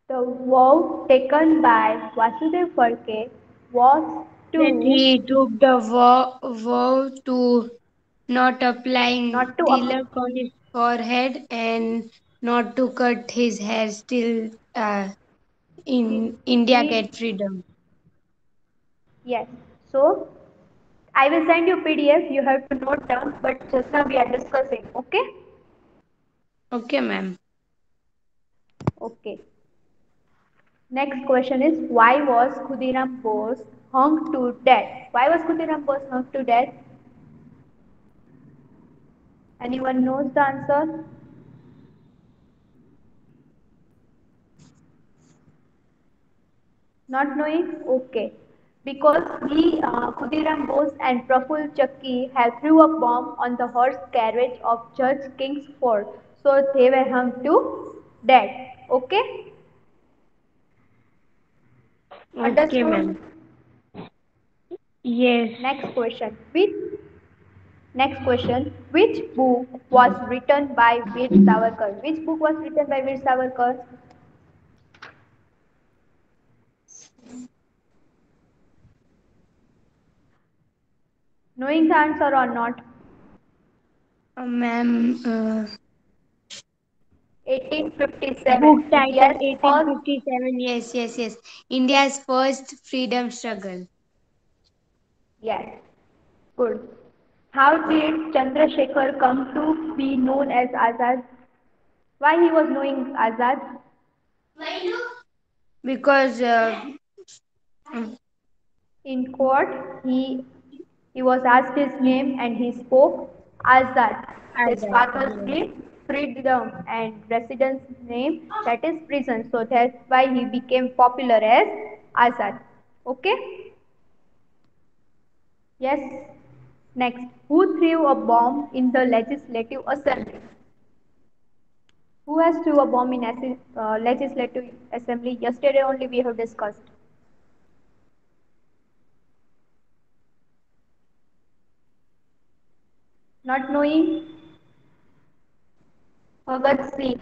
The vow taken by Vasudev Phadke was That to he took the vow to not applying not to tilak on his forehead and not to cut his hair till in India read. get freedom. Yes. So I will send you PDF. You have to note down. But just now we are discussing. Okay. Okay, ma'am. Okay. Next question is why was Khudiram Bose hung to death? Why was Khudiram Bose hung to death? Anyone knows the answer? Not knowing? Okay. Because Khudiram Bose and Praful Chakki have threw a bomb on the horse carriage of Judge Kingsford. So they were hung to death. Okay? Okay, Understood? ma'am. Yes. Next question. Which book was written by Veer Savarkar? Which book was written by Veer Savarkar? Knowing the answer or not? Ma'am, book 1857. title India's first. 1857. Yes, yes, yes. India's first freedom struggle. Yes, good. How did Chandrasekhar come to be known as Azad? Why he was knowing Azad? Because In court, he was asked his name and he spoke Azad. His Azad. father's Yes. name freedom and residence name that is prison. So that's why he became popular as Azad. Okay? Yes. Next, who threw a bomb in the Legislative Assembly? Who has threw a bomb in Legislative Assembly? Yesterday only we have discussed. Not knowing Bhagat Singh,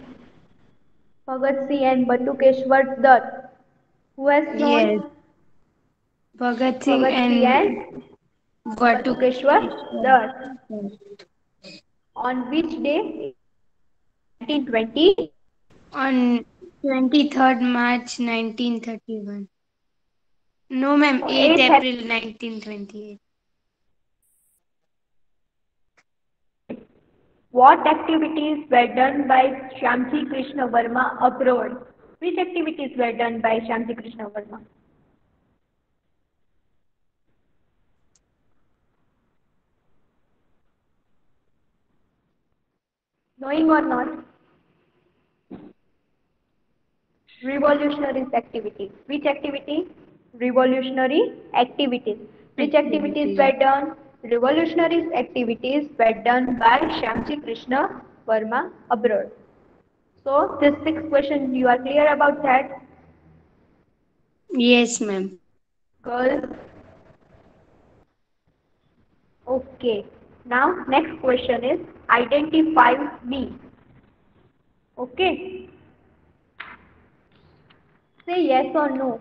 Bhagat Singh and Batukeshwar Dutt. Who has Yes. thrown Bhagat Singh Bhagat Singh and and Batukeshwar Vatukeshwar. Dutt. On which day in 1920? On 23rd March 1931. No, ma'am, 8th 8th April 1928. What activities were done by Shyamji Krishna Verma abroad? Which activities were done by Shyamji Krishna Verma? Knowing or not? Revolutionary activities. Which activity? Revolutionary activities. Which activities Activity. were done? Revolutionary activities were done by Shyamji Krishna Verma abroad. So, this sixth question, you are clear about that? Yes, ma'am. Girls, okay. Now, next question is identify me. Okay. Say yes or no.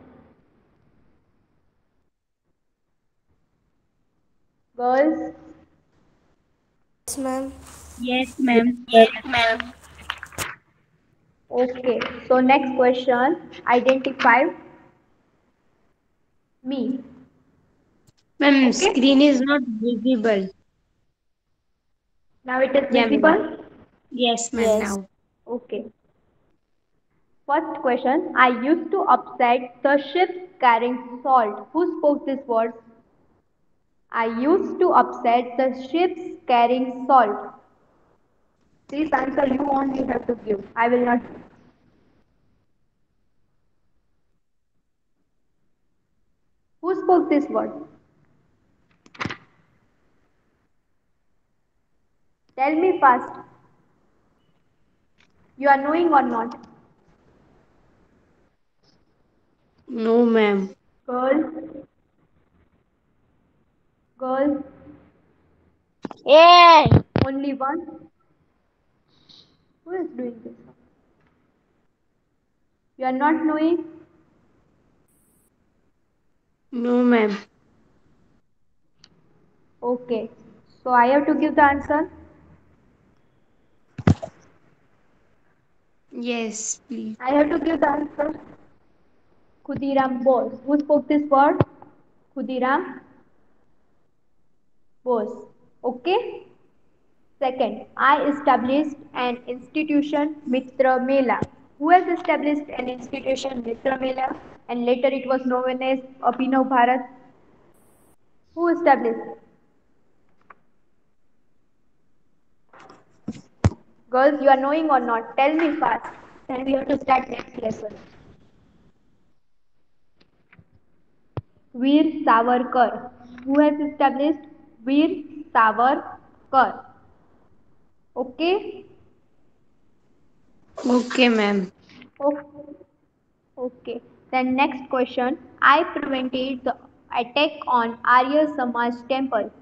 Girls, Yes, ma'am. Yes, ma'am. okay. So, next question identify me. Ma'am, Okay. screen is not visible. Now it is Yeah, ma'am. visible. Yes, ma'am, Yes. now. Okay. First question. I used to upset the ships carrying salt. Who spoke these words? I used to upset the ships carrying salt. This answer you only have to give. I will not. Who spoke this word? Tell me fast. You are knowing or not? No, ma'am. Girls, girls. Yay! Only one? Who is doing this? You are not knowing? No, ma'am. Okay. So I have to give the answer. Yes, please. I have to give the answer. Khudiram Bose. Who spoke this word? Khudiram Bose. Okay. Second, I established an institution, Mitra Mela. Who has established an institution, Mitra Mela, and later it was known as Abhinav Bharat? Who established? Girls, you are knowing or not? Tell me fast. Then we have to start next lesson. Veer Savarkar. Who has established? Veer Savarkar. Okay? Okay, ma'am. Okay. Okay. Then next question. I prevented the attack on Arya Samaj temple.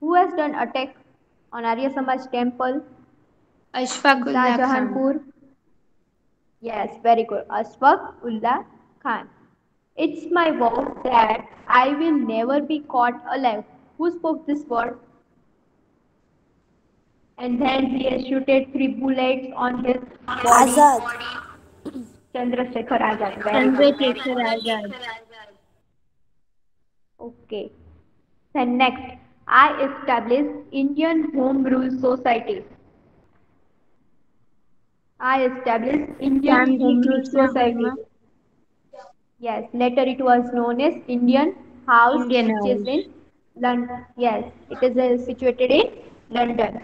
Who has done attack on Arya Samaj temple in Ashfaqullah Khan. Shahjahanpur? Yes, very good. Ashfaq Ullah Khan. It's my vow that I will never be caught alive. Who spoke this word? And then he has shooted 3 bullets on his body. Azad. Chandrasekhar Azad. Very good. Chandrasekhar Azad. Okay. Then next, I established Indian Home Rule Society. I established Indian Swami Home Rule Krishna Society. Verma. Yes, later it was known as Indian House, Indian which is House. in London. Yes, it is situated in London.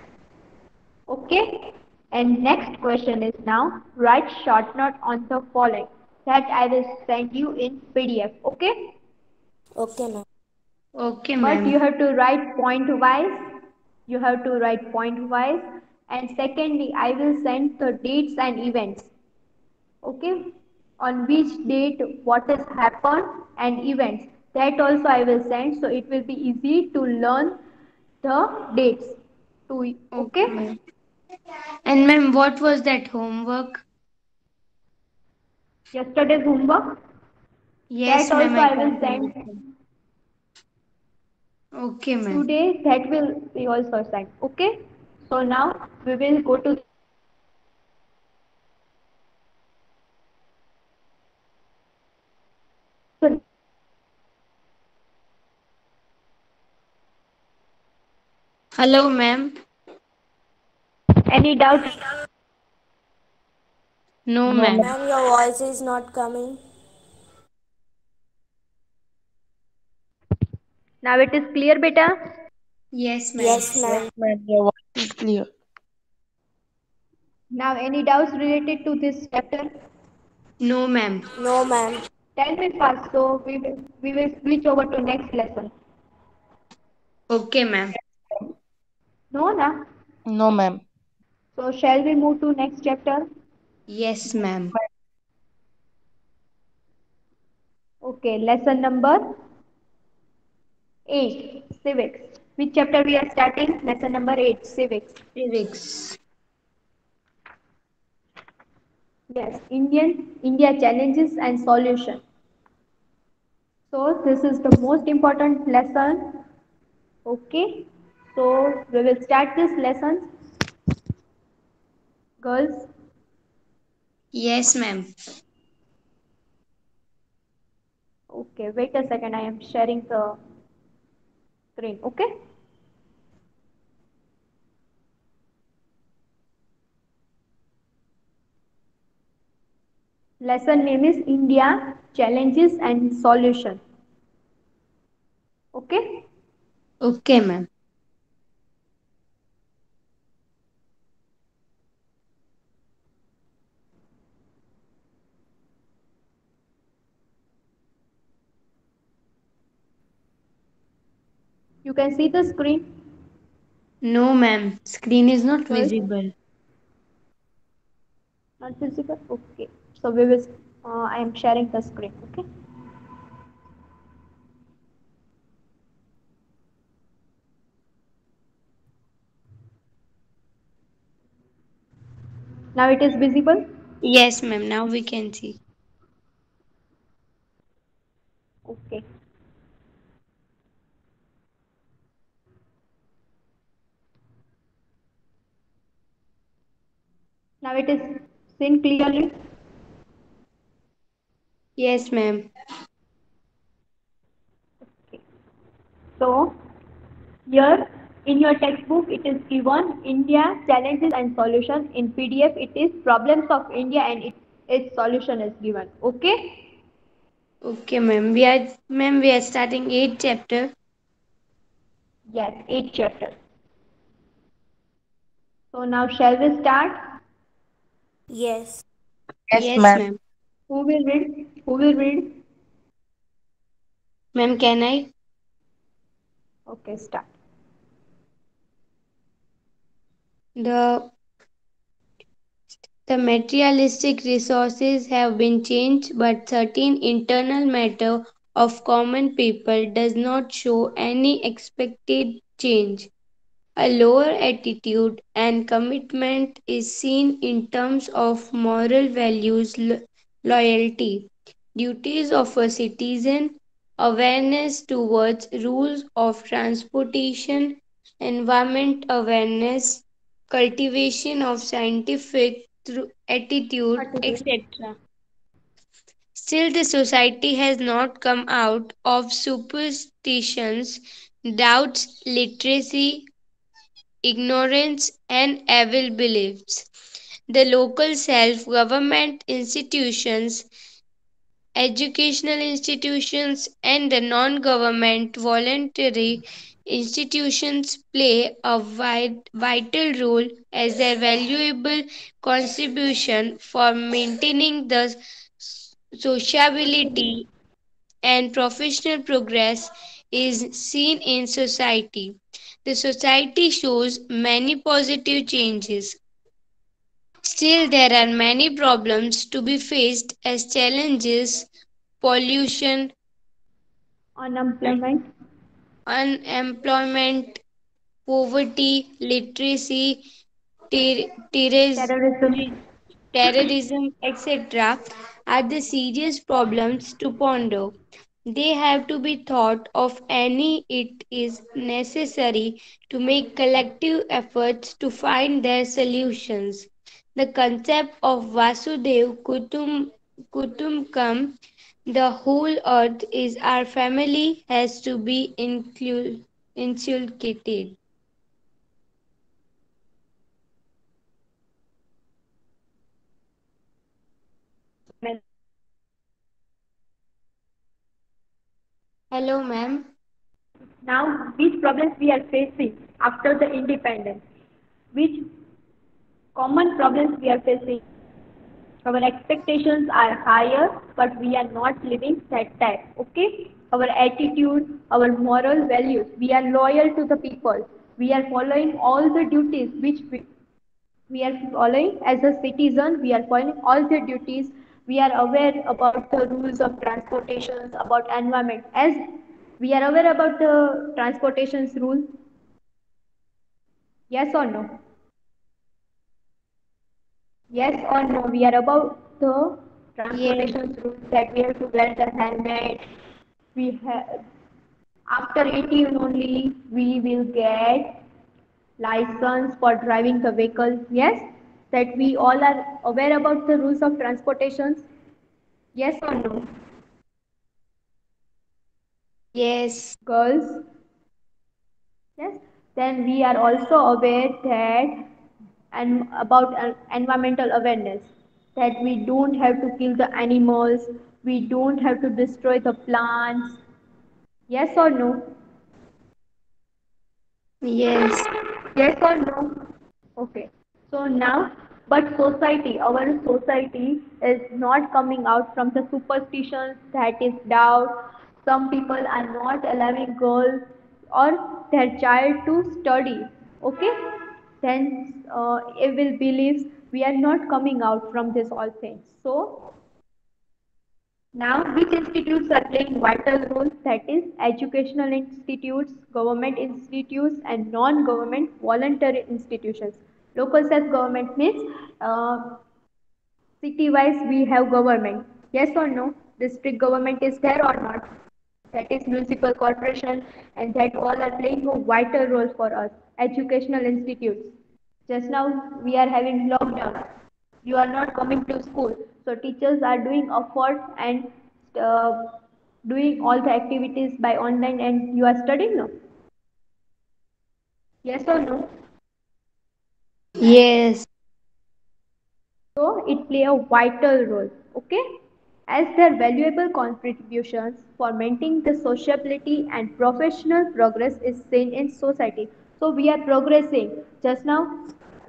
Okay. And next question is now write short note on the following that I will send you in PDF. Okay. Okay, ma'am. Okay, But ma'am. you have to write point wise. You have to write point wise. And secondly, I will send the dates and events. Okay, on which date what has happened and events, that also I will send, so it will be easy to learn the dates to. Okay, Okay, ma'am. And ma'am, what was that homework? yesterday's homework, that Yes, ma'am, also I I will can't send understand. Okay, ma'am. today, that will be also sent. Okay, so now we will go to the, Hello, ma'am. any doubts? No, No, ma'am. ma'am. Ma'am, your voice is not coming. Now it is clear, beta. Yes, ma'am. Yes, Yes, ma'am. ma'am. Your voice is clear. Now any doubts related to this chapter? No, ma'am. No, ma'am. Tell me first, so we will switch over to next lesson. Okay, ma'am. No, na. No, ma'am. So shall we move to next chapter? Yes, ma'am. Okay, lesson number 8, civics. Which chapter we are starting? Lesson number 8, civics. Civics. Yes, India challenges and solution. So this is the most important lesson. Okay. So we will start this lesson. Girls, Yes, ma'am. okay, wait a second. I am sharing the screen. Okay. Lesson name is India challenges and solution. Okay. Okay, ma'am. You can see the screen, No, ma'am. Screen is not girls. visible. Not visible? Okay. So we will, I am sharing the screen. Okay. Now it is visible. Yes, ma'am. Now we can see. Okay. Now it is seen clearly. Yes, ma'am. Okay. So here in your textbook it is given India challenges and solution. In PDF it is problems of India and its solution is given. Okay. Okay, ma'am. We are starting 8th chapter. Yes, 8 chapters. So now shall we start? Yes. Yes, Yes, ma'am. ma'am. Who will read? Who will read? Ma'am, can I? Okay, start. The The materialistic resources have been changed, but certain internal matter of common people does not show any expected change. A lower attitude and commitment is seen in terms of moral values, loyalty, duties of a citizen, awareness towards rules of transportation, environment awareness, cultivation of scientific attitude, Attitude. etc. Still, the society has not come out of superstitions, doubts, literacy, ignorance, and evil beliefs. The local self government institutions, educational institutions, and the non government voluntary institutions play a vital role as their valuable contribution for maintaining the sociability and professional progress is seen in society. The society shows many positive changes. Still, there are many problems to be faced as challenges, pollution, Unemployment. unemployment, poverty, literacy, terrorism, Terrorism. terrorism, etc., are the serious problems to ponder. They have to be thought of and it is necessary to make collective efforts to find their solutions. The concept of Vasudev Kutumbakam, the whole earth is our family, has to be inculcated. Hello, ma'am. Now, which problems we are facing after the independence? Which common problems we are facing? Our expectations are higher, but we are not living that type. Okay? Our attitude, our moral values. We are loyal to the people. We are following all the duties which we are following as a citizen. We are following all the duties. We are aware about the rules of transportations, about environment. As we are aware about the transportations rule, yes or no? Yes or no? We are about the Yes. transportation rules that we have to wear the helmet. We have after 18 only we will get license for driving the vehicle. Yes, that we all are aware about the rules of transportations. Yes or no? Yes. Girls. Yes. Then we are also aware that and about environmental awareness that we don't have to kill the animals, we don't have to destroy the plants. Yes or no? Yes. Yes or no? Okay. So now, but society, our society is not coming out from the superstitions that is doubt. Some people are not allowing girls or their child to study. Okay. Then evil beliefs. We are not coming out from this all things. So now, which institutes are playing vital roles? That is, educational institutes, government institutes, and non-government voluntary institutions. Local self-government means city-wise we have government. Yes or no? District government is there or not? That is municipal corporation, and that all are playing a vital role for us. Educational institutes. Just now we are having lockdown. You are not coming to school, so teachers are doing effort and uh, doing all the activities by online, and you are studying now. Yes or no? Yes. So it play a vital role, okay? As their valuable contributions for maintaining the sociability and professional progress is seen in society. So we are progressing. Just now,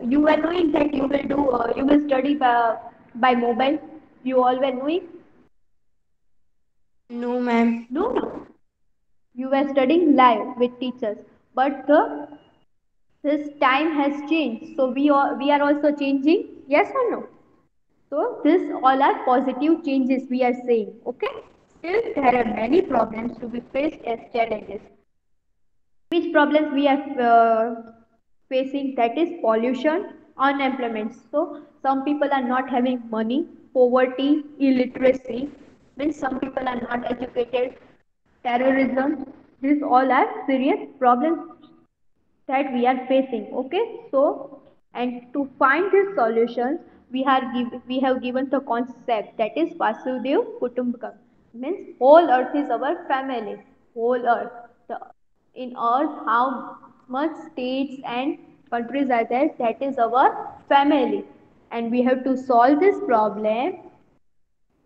you were knowing that you will study by mobile. You all were knowing? No, ma'am. No, no. You were studying live with teachers, but this time has changed. So we are also changing. Yes or no? So this all are positive changes we are saying. Okay. Still there are many problems to be faced as challenges. Which problems we are facing? That is pollution, unemployment. So some people are not having money, poverty, illiteracy. Means some people are not educated, terrorism. These all are serious problems that we are facing. Okay, so and to find these solutions we have given the concept that is Vasudev Kutumbakam, means whole earth is our family. Whole earth, the, in earth how much states and countries are there, that is our family, and we have to solve this problem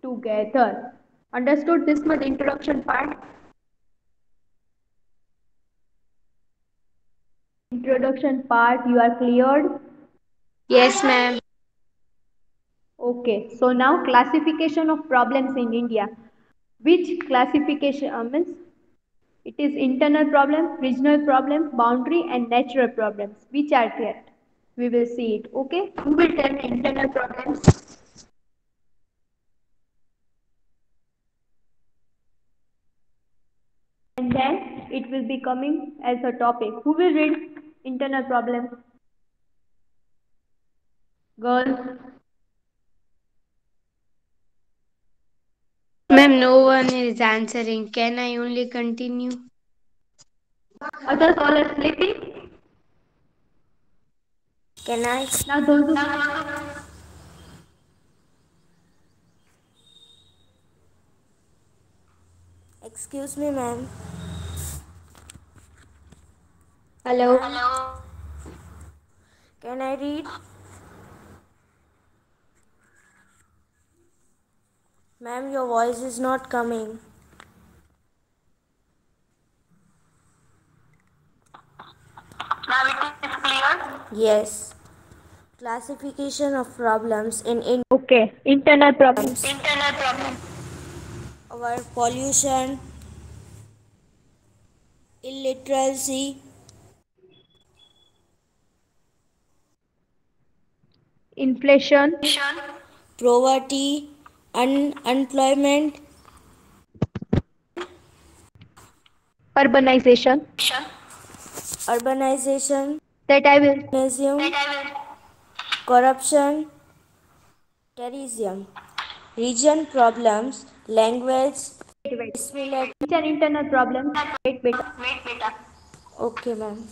together. Understood this much introduction part? Introduction part you are cleared? Yes, ma'am. Okay, so now classification of problems in India. Which classification means it is internal problem, regional problem, boundary and natural problems. Which are there? We will see it. Okay, who will tell me internal problems? And then it will be coming as a topic. Who will read internal problems? Girls. Ma'am, no one is answering. Can I only continue? Others all are sleeping. Can I? Now those who Excuse me, ma'am. Hello. Can I read? Ma'am, your voice is not coming. Now it is clear. Yes. Classification of problems in okay, internal problems. Internal problem. our pollution, illiteracy, Inflation, poverty, unemployment, urbanization. urbanization, That I will. racism, corruption, terrorism, region problems, language, Wait. disability. Which are internal problems? Wait. Wait, beta. Okay, ma'am.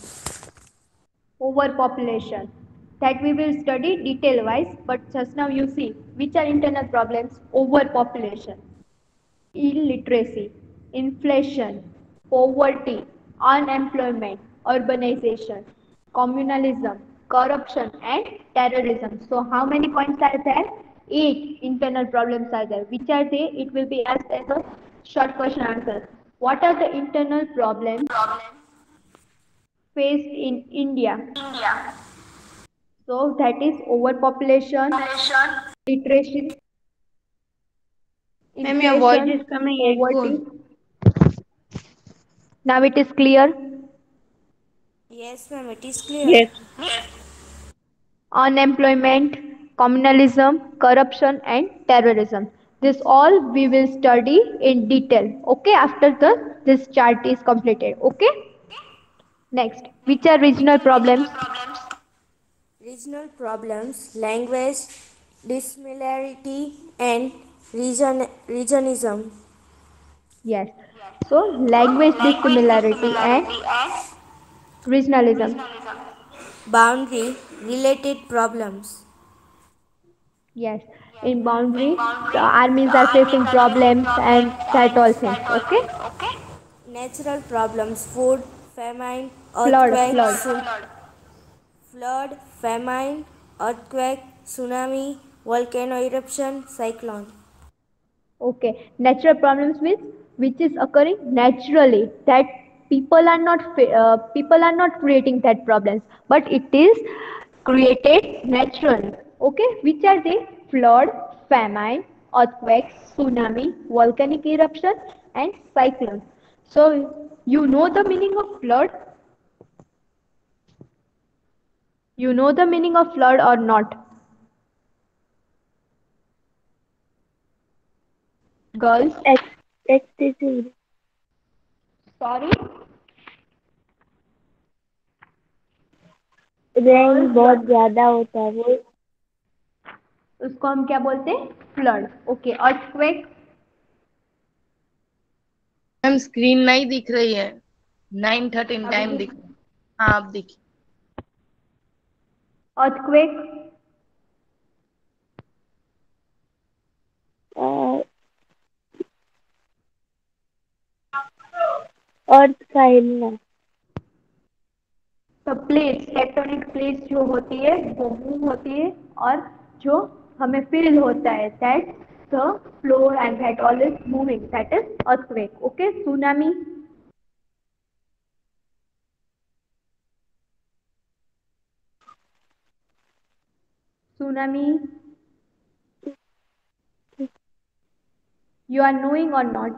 Overpopulation. That we will study detail wise, but just now you see which are internal problems. Overpopulation, illiteracy, inflation, poverty, unemployment, urbanization, communalism, corruption, and terrorism. So, how many points are there? 8 internal problems are there. Which are they? It will be asked as a short question answer. What are the internal problems faced in India? India. So, that is overpopulation, Population. literacy, Ma'am, your voice inflation, is coming poverty. echoed. Now it is clear. Yes, ma'am, it is clear. Unemployment, communalism, corruption, and terrorism. This all we will study in detail. Okay, after this chart is completed. Okay. Next, which are regional problems? regional problems, language dissimilarity, and regionism. Yes. So So, language language dissimilarity and dissimilarity and regionalism. regionalism. Boundary related problems. Yes. Yes. In In boundary, the boundary, the armies are armies facing are facing problems problems and that and all things. that all Okay. things. Okay. Natural problems, food, famine, Flood, earthquake, flood. flood, famine, earthquake, tsunami, volcano eruption, cyclone. Okay. Natural problems means which is occurring naturally, that people are not creating that problems, but it is created naturally. Okay. Which are they? Flood, famine, earthquakes, tsunami, volcanic eruption, and cyclones. So you know the meaning of flood? You know the meaning of flood or not? Girls? Excessive Sorry? Rain Girls, बहुत ज्यादा होता है वो उसको हम क्या बोलते हैं? Flood. Okay. Earthquake? Ma'am screen नहीं दिख रही है. 9:13 अभी टाइम दिख दिख रहा है. हाँ अब दिखी. अर्थक्वेक? अर्थ का हिलना तो प्लेट्स, टेक्टोनिक प्लेट्स जो होती है वो मूव होती है, और जो हमें फील होता है that the floor and that all is moving, that is earthquake. Okay. Tsunami? Tsunami, you are knowing or not?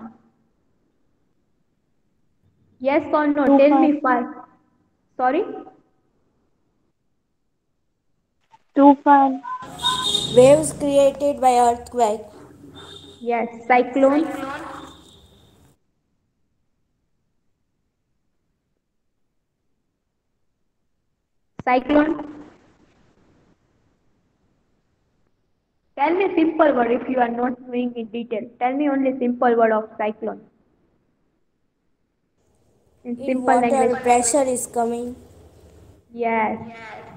Yes or no? Tell तूफान me first. Sorry? तूफान Waves created by earthquake. Yes. Cyclone? Cyclone? Tell me simple word if you are not knowing in detail. Tell me only simple word of cyclone. In In simple water, language. pressure is coming. Yes.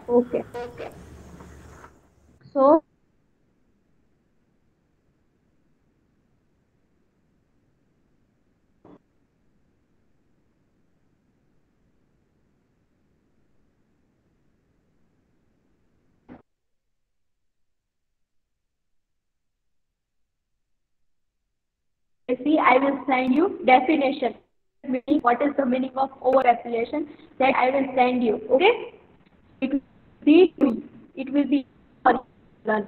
Okay. So see, I will send you definition. Meaning, what is the meaning of overpopulation? That I will send you. Okay? It will be it will be learn.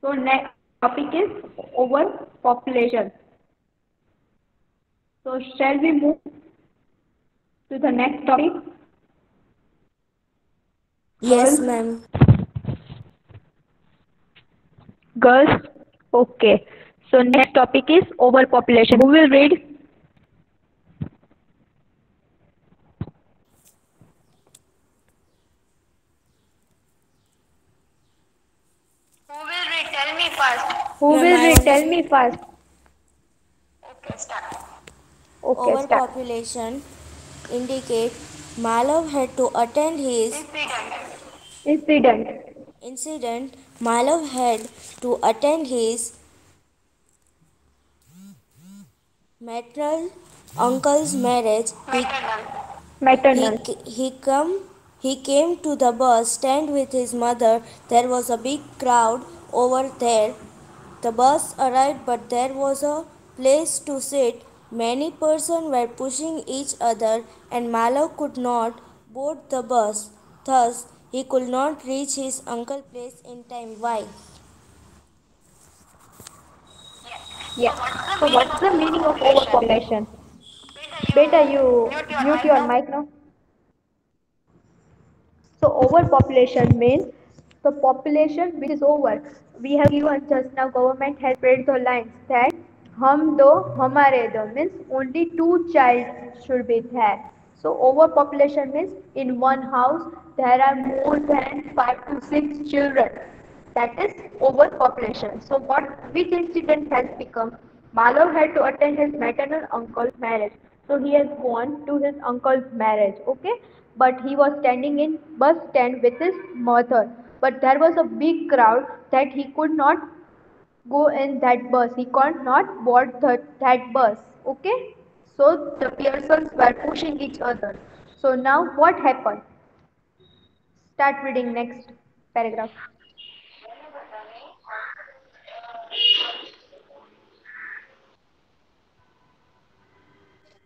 So next topic is overpopulation. So shall we move to the next topic? Yes, Girls? ma'am. Girls? Okay. So next topic is overpopulation. Who will read? Who will read? Tell me first. Who Ma'am, will I read? Tell only me first. Okay, start. Okay, start. overpopulation indicate Malav had to attend his Incident. Incident. incident. Malav had to attend his maternal uncle's marriage. Maternal. He, Maternal. he, come, he came to the bus stand with his mother. There was a big crowd over there. The bus arrived, but there was a place to sit. Many persons were pushing each other, and Malav could not board the bus. Thus, he could not reach his uncle's place in time. Why? Yes. So what's the So meaning what's of the meaning of overpopulation? overpopulation? Beta, Beta, you you mute your mute mic your now. mic now. So overpopulation means the population which is over. We have given just now, government has spread the lines that हम दो हमारे दो means only two child should be there. So overpopulation means in one house there are more than 5 to 6 children. That is overpopulation. So what which incident has become? Malav had to attend his maternal uncle's marriage. So he has gone to his uncle's marriage. Okay, but he was standing in bus stand with his mother. But there was a big crowd that he could not go in that bus. He could not board that bus. Okay? So the persons were pushing each other. So now what happened? Start reading next paragraph.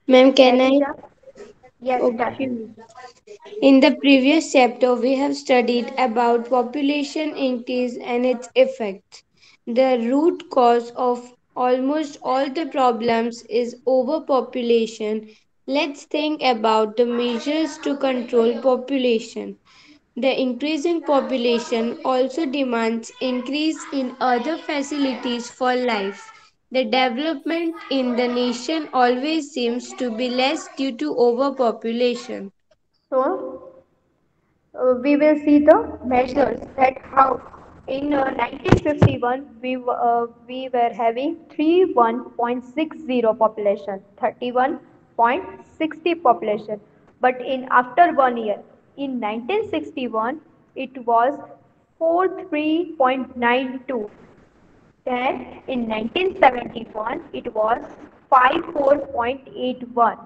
Ma'am, can Yes, I? Isha? Yes, start. Okay. In the previous chapter, we have studied about population increase and its effects. The root cause of almost all the problems is overpopulation. Let's think about the measures to control population. The increasing population also demands increase in other facilities for life. The development in the nation always seems to be less due to overpopulation. So we will see the measures that how in 1951 we were having 31.60 population, 31.60 population, but in after 1 year in 1961 it was 43.92. Then in 1971 it was 54.81.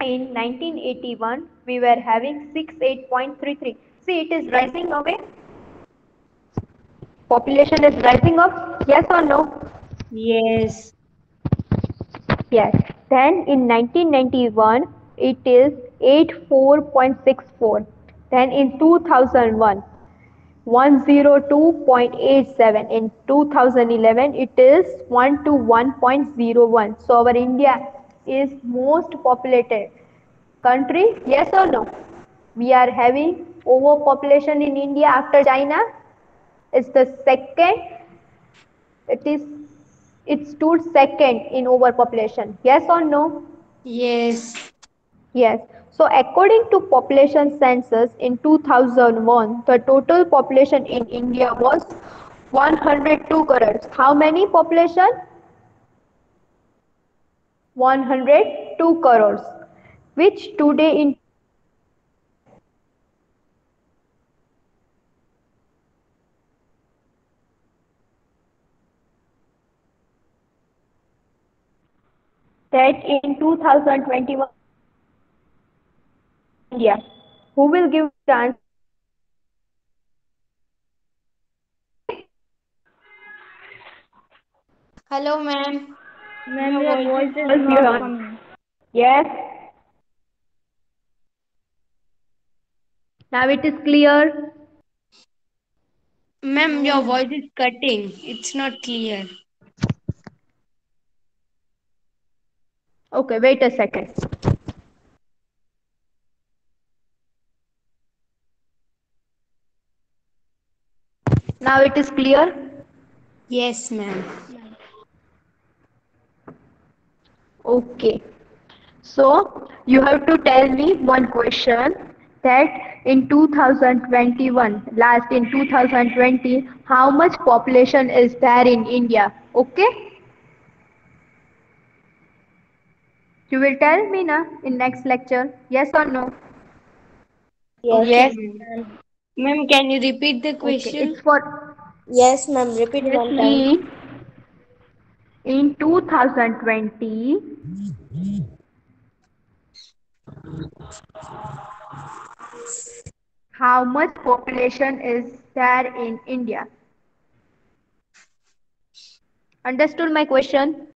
In 1981 we were having 68.33. See, it is rising away. Population is rising up. Yes or no? Yes. Yes. Then in 1991 it is 84.64. Then in 2001 102.87. In 2011 it is 121.01. So our India is most populated country. Yes or no? We are having overpopulation in India after China. It's the second. It is. It stood second in overpopulation. Yes or no? Yes. Yes. So according to population census in 2001, the total population in India was 102 crores. How many population? 102 crores. Which today in that in 2021 India. Who will give the answer? Hello, ma'am. Ma'am, Your your voice voice is is First not given. coming. Yes. Now it is clear. Ma'am, your No. voice is cutting. It's not clear. Okay, wait a second. Now it is clear. Yes, ma'am. Okay. So you have to tell me one question that in 2021, last in 2020, how much population is there in India? Okay? You will tell me na in next lecture. Yes or no? Yes, Okay, Yes. ma'am. Ma'am, can you repeat the Okay. It's question? for yes, ma'am. Repeat Yes, one time. ma'am. in 2020, how much population is there in India? Understood my question?